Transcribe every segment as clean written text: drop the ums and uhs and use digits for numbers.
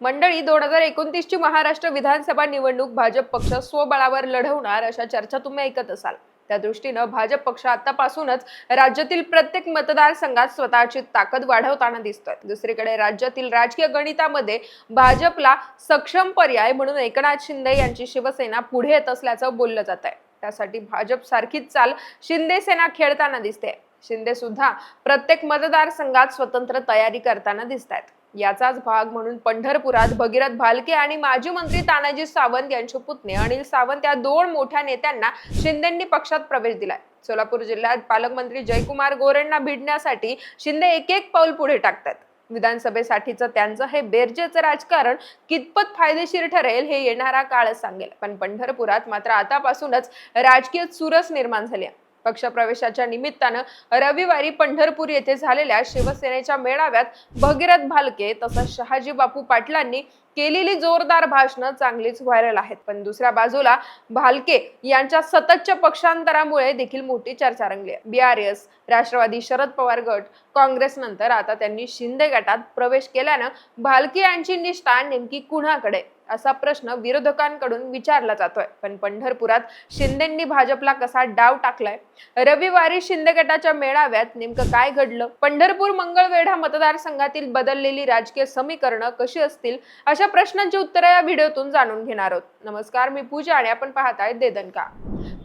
मंडळी 2029 ची महाराष्ट्र विधानसभा निवडणूक भाजप पक्ष स्वबळावर लढवणार अशा चर्चा तुम्ही ऐकत असाल। त्या दृष्टीने भाजप पक्ष आतापासूनच राज्यातील प्रत्येक मतदारसंघात स्वतःची ताकद वाढवताना दिसतोय। दुसरीकडे राज्यातील राजकीय गणितामध्ये भाजपला सक्षम पर्याय म्हणून एकनाथ शिंदे यांची शिवसेना पुढे येत असल्याचं बोललं जात आहे। त्यासाठी भाजप सारखीच चाल शिंदे सेना खेळताना दिसते। शिंदे सुद्धा प्रत्येक मतदारसंघात स्वतंत्र तयारी करताना दिसतात। याचाच भाग म्हणून पंढरपुरात भगीरथ भालके आणि माजी मंत्री तानाजी सावंत यांचे पुतणे अनिल सावंत या दोन मोठ्या नेत्यांना शिंदेंनी पक्षात प्रवेश दिलाय। सोलापूर जिल्ह्यात पालकमंत्री जयकुमार गोरेंना भिडण्यासाठी शिंदे एक एक पाऊल पुढे टाकतात। विधानसभेसाठीचं त्यांचं हे बेरजेचं राजकारण कितपत फायदेशीर ठरेल हे येणारा काळच सांगेल। पण पंढरपुरात मात्र आतापासूनच राजकीय चुरस निर्माण झाली आहे। पक्षप्रवेशाच्या निमित्तानं रविवारी पंढरपूर येथे झालेल्या शिवसेनेच्या मेळाव्यात भगीरथ भालके तसंच शहाजी बापू पाटलांनी केलेली जोरदार भाषणं चांगलीच व्हायरल आहेत। पण दुसऱ्या बाजूला भालके यांच्या सततच्या पक्षांतरामुळे देखील मोठी चर्चा रंगली आहे। बीआरएस, राष्ट्रवादी, शरद पवार गट, काँग्रेस नंतर आता त्यांनी शिंदे गटात प्रवेश केल्यानं भालके यांची निष्ठा नेमकी कुणाकडे असा प्रश्न विरोधकांकडून विचारला जातोय। पण पंढरपुरात शिंदेंनी भाजपला कसा डाव टाकलाय? रविवारी शिंदे गटाच्या मेळाव्यात नेमकं काय घडलं? पंढरपूर मंगळवेढा मतदारसंघातील बदललेली राजकीय समीकरणं कशी असतील? अशा प्रश्नांची उत्तरे या व्हिडिओतून जाणून घेणार आहोत। नमस्कार, मी पूजा आणि आपण पाहताय दे दणका।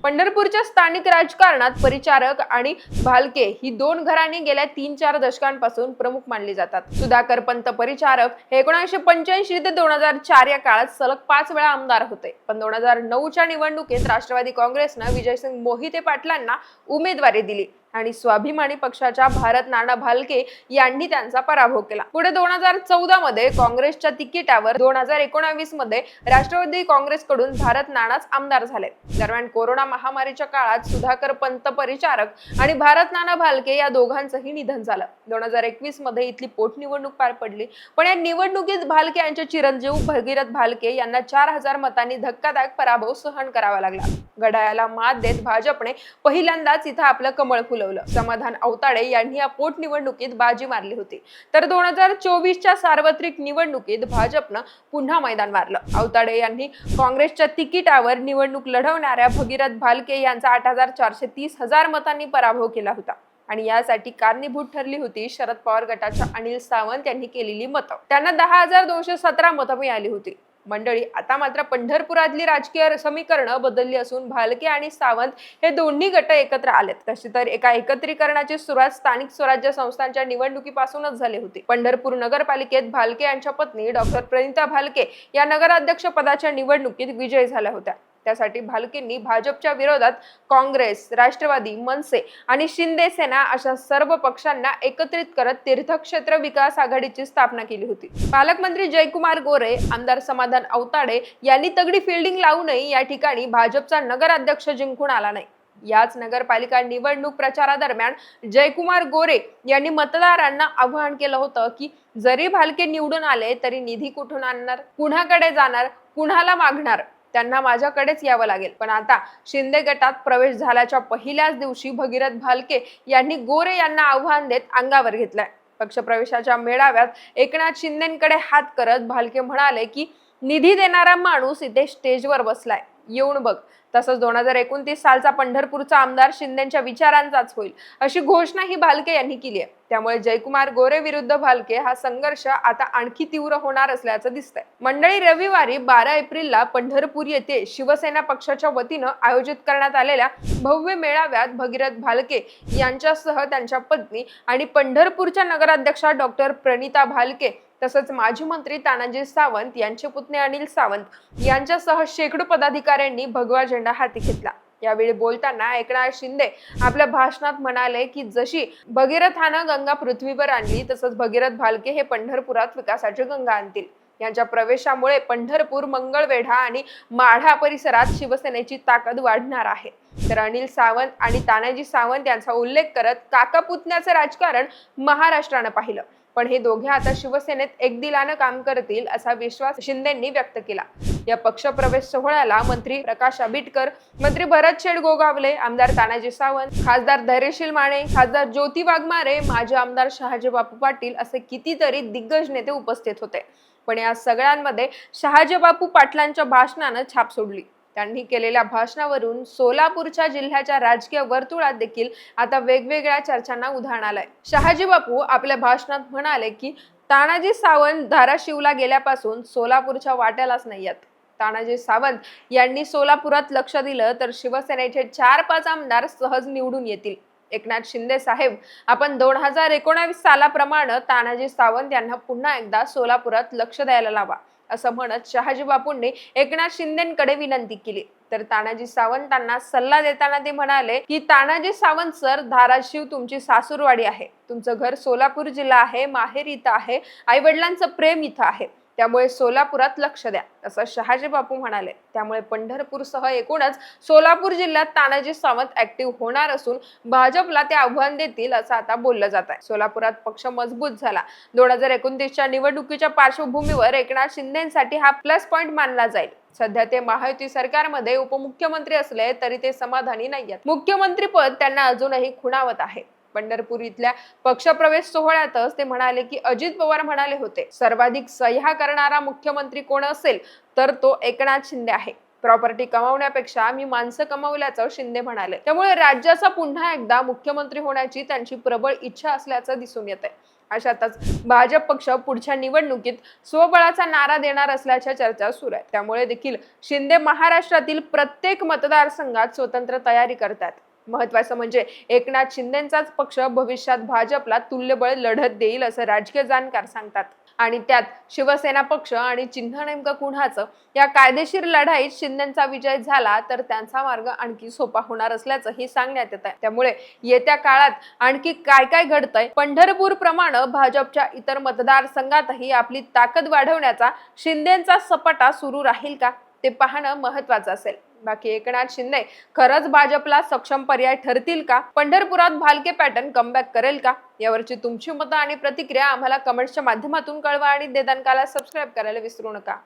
पंढरपूरच्या स्थानिक राजकारणात परिचारक आणि भालके ही दोन घराणी गेल्या 3-4 दशकांपासून प्रमुख मानली जातात। सुधाकर पंत परिचारक हे 1985 ते 2004 या काळात सलग 5 वेळा आमदार होते। पण 2009च्या निवडणुकीत राष्ट्रवादी काँग्रेसने विजयसिंग मोहिते पाटलांना उमेदवारी दिली आणि स्वाभिमानी पक्षाच्या भारत नाना भालके यांनी त्यांचा पराभव केला। पुढे 2014 मध्ये काँग्रेसच्या तिकिटावर 2019 मध्ये राष्ट्रवादी काँग्रेसकडून भारत नानाच आमदार झाले। दरम्यान कोरोना महामारीच्या काळात सुधाकर पंत परिचारक आणि भारत नाना भालके या दोघांचंही निधन झालं। 2021 मध्ये इथली पोटनिवडणूक पार पडली, पण या निवडणुकीत भालके यांचे चिरंजीव भगीरथ भालके यांना 4000 मतांनी धक्कादायक पराभव सहन करावा लागला। घड्याळाला मात देत भाजपने पहिल्यांदाच इथं आपलं कमळ फुलवलं। समाधान औताडे यांनी या पोटनिवडणुकीत बाजी मारली होती, तर 2024च्या सार्वत्रिक निवडणुकीत भाजपनं पुन्हा मैदान मारलं। औताडे यांनी काँग्रेसच्या तिकिटावर निवडणूक लढवणाऱ्या भगीरथ भालके यांचा 8,430,000 मतांनी पराभव केला होता आणि यासाठी कारणीभूत ठरली होती शरद पवार गटाच्या अनिल सावंत यांनी केलेली मतं। त्यांना 10,217 मतं मिळाली होती। मंडळी, आता मात्र पंढरपुरातली राजकीय समीकरणं बदलली असून भालके आणि सावंत हे दोन्ही गट एकत्र आलेत। तशी तर एका एकत्रीकरणाची सुरुवात स्थानिक स्वराज्य संस्थांच्या निवडणुकीपासूनच झाली होती। पंढरपूर नगरपालिकेत भालके यांच्या पत्नी डॉक्टर प्रणिता भालके या नगराध्यक्ष पदाच्या निवडणुकीत विजयी झाल्या होत्या। त्यासाठी भालकेंनी भाजपच्या विरोधात काँग्रेस, राष्ट्रवादी, मनसे आणि शिंदे सेना अशा सर्व पक्षांना एकत्रित करत तीर्थक्षेत्र विकास आघाडीची स्थापना केली होती। पालकमंत्री जयकुमार गोरे, आमदार समाधान औताडे यांनी तगडी फिल्डिंग लावूनही या ठिकाणी भाजपचा नगराध्यक्ष जिंकून आला नाही। याच नगरपालिका निवडणूक प्रचारादरम्यान जयकुमार गोरे यांनी मतदारांना आवाहन केलं होतं की जरी भालके निवडून आले तरी निधी कुठून आणणार, कुणाकडे जाणार, कुणाला मागणार, त्यांना माझ्याकडेच यावं लागेल। पण आता शिंदे गटात प्रवेश झाल्याच्या पहिल्याच दिवशी भगीरथ भालके यांनी गोरे यांना आव्हान देत अंगावर घेतलंय। पक्षप्रवेशाच्या मेळाव्यात एकनाथ शिंदेंकडे हात करत भालके म्हणाले की निधी देणारा माणूस इथे स्टेजवर बसलाय, येऊन बघ। तसंच 2029 सालचा पंढरपूरचा आमदार शिंदेंच्या विचारांचाच होईल अशी घोषणाही भालके यांनी केली आहे। त्यामुळे जयकुमार गोरे विरुद्ध भालके हा संघर्ष आता आणखी तीव्र होणार असल्याचं दिसतंय। मंडळी, रविवारी 12 एप्रिलला पंढरपूर येथे शिवसेना पक्षाच्या वतीनं आयोजित करण्यात आलेल्या भव्य मेळाव्यात भगीरथ भालके यांच्यासह त्यांच्या पत्नी आणि पंढरपूरच्या नगराध्यक्षा डॉक्टर प्रणिता भालके तसंच माजी मंत्री तानाजी सावंत यांचे पुतणे अनिल सावंत यांच्यासह शेकडो पदाधिकाऱ्यांनी भगवा झेंडा हाती घेतला। यावेळी बोलताना एकनाथ शिंदे आपल्या भाषणात म्हणाले की जशी भगीरथानं गंगा पृथ्वीवर आणली तसंच भगीरथ भालके हे पंढरपुरात विकासाची गंगा आणतील। यांच्या प्रवेशामुळे पंढरपूर, मंगळवेढा आणि माढा परिसरात शिवसेनेची ताकद वाढणार आहे। तर अनिल सावंत आणि तानाजी सावंत यांचा उल्लेख करत काका पुतण्याचं राजकारण महाराष्ट्रानं पाहिलं, पण हे दोघे आता शिवसेनेत एकदिलानं काम करतील असा विश्वास शिंदेंनी व्यक्त केला। या पक्षप्रवेश सोहळ्याला मंत्री प्रकाश आंबेडकर, मंत्री भरत शेडगोगावले, आमदार तानाजी सावंत, खासदार धैर्यशील माने, खासदार ज्योती वाघमारे, माजी आमदार शहाजी बापू पाटील असे कितीतरी दिग्गज नेते उपस्थित होते। पण या सगळ्यांमध्ये शहाजीबापू पाटलांच्या भाषणानं छाप सोडली. त्यांनी केलेल्या भाषणावरून सोलापूरच्या जिल्ह्याच्या राजकीय वर्तुळात देखील आता वेगवेगळ्या चर्चांना उधाण आलंय. शहाजीबापू आपल्या भाषणात म्हणाले की तानाजी सावंत धाराशिवला गेल्यापासून सोलापूरच्या वाट्यालाच नाही आहेत. तानाजी सावंत यांनी सोलापुरात लक्ष दिलं तर शिवसेनेचे 4-5 आमदार सहज निवडून येतील. एकनाथ शिंदे साहेब, आपण 2019 सालाप्रमाणे तानाजी सावंत यांना पुन्हा एकदा सोलापुरात लक्ष द्यायला लावा, असं म्हणत शहाजीबापूंनी एकनाथ शिंदेकडे विनंती केली. तर तानाजी सावंतांना सल्ला देताना ते म्हणाले की तानाजी सावंत सर, धाराशिव तुमची सासूरवाडी आहे, तुमचं घर सोलापूर जिल्हा आहे, माहेर इथं आहे, आई वडिलांचं प्रेम इथं आहे, त्यामुळे सोलापुरात लक्ष द्या, असं शहाजीबापू म्हणाले. त्यामुळे पंढरपूरसह एकूणच सोलापूर जिल्ह्यात तानाजी सावंत ऍक्टिव्ह होणार असून भाजपला ते आव्हान देतील असं आता बोललं जात आहे. सोलापुरात पक्ष मजबूत झाला. 2029च्या निवडणुकीच्या पार्श्वभूमीवर एकनाथ शिंदेसाठी हा प्लस पॉइंट मानला जाईल. सध्या ते महायुती सरकारमध्ये उपमुख्यमंत्री असले तरी ते समाधानी नाहीयेत. मुख्यमंत्री पद त्यांना अजूनही खुणावत आहे. पंढरपूर इथल्या पक्षप्रवेश सोहळ्यातच ते म्हणाले की अजित पवार म्हणाले होते, सर्वाधिक सह्या करणारा मुख्यमंत्री कोण असेल तर तो एकनाथ शिंदे आहे. प्रॉपर्टी कमावण्यापेक्षा मी माणसं कमावल्याचं शिंदे म्हणाले. त्यामुळे राज्याचा पुन्हा एकदा मुख्यमंत्री होण्याची त्यांची प्रबळ इच्छा असल्याचं दिसून येते. अशातच भाजप पक्ष पुढच्या निवडणुकीत स्वबळाचा नारा देणार असल्याच्या चर्चा सुरू आहेत. त्यामुळे देखील शिंदे महाराष्ट्रातील प्रत्येक मतदारसंघात स्वतंत्र तयारी करतात. महत्वाचं म्हणजे एकनाथ शिंदेचाच पक्ष भविष्यात भाजपला तुल्यबळ लढत देईल असं राजकीय जाणकार सांगतात. आणि त्यात शिवसेना पक्ष आणि चिन्ह नेमकं कुणाचं, या कायदेशीर लढाईत शिंदेचा विजय झाला तर त्यांचा मार्ग आणखी सोपा होणार असल्याचंही सांगण्यात येत आहे. त्यामुळे येत्या काळात आणखी काय काय घडतंय, पंढरपूर प्रमाणे भाजपच्या इतर मतदारसंघातही आपली ताकद वाढवण्याचा शिंदेचा सपाटा सुरू राहील का, ते पाहणं महत्वाचं असेल. बाकी एकनाथ शिंदे खरंच भाजपला सक्षम पर्याय ठरतील का? पंढरपुरात भालके पॅटर्न कमबॅक करेल का? यावरची तुमची मतं आणि प्रतिक्रिया आम्हाला कमेंट्सच्या माध्यमातून कळवा आणि देदानकाला सबस्क्राईब करायला विसरू नका.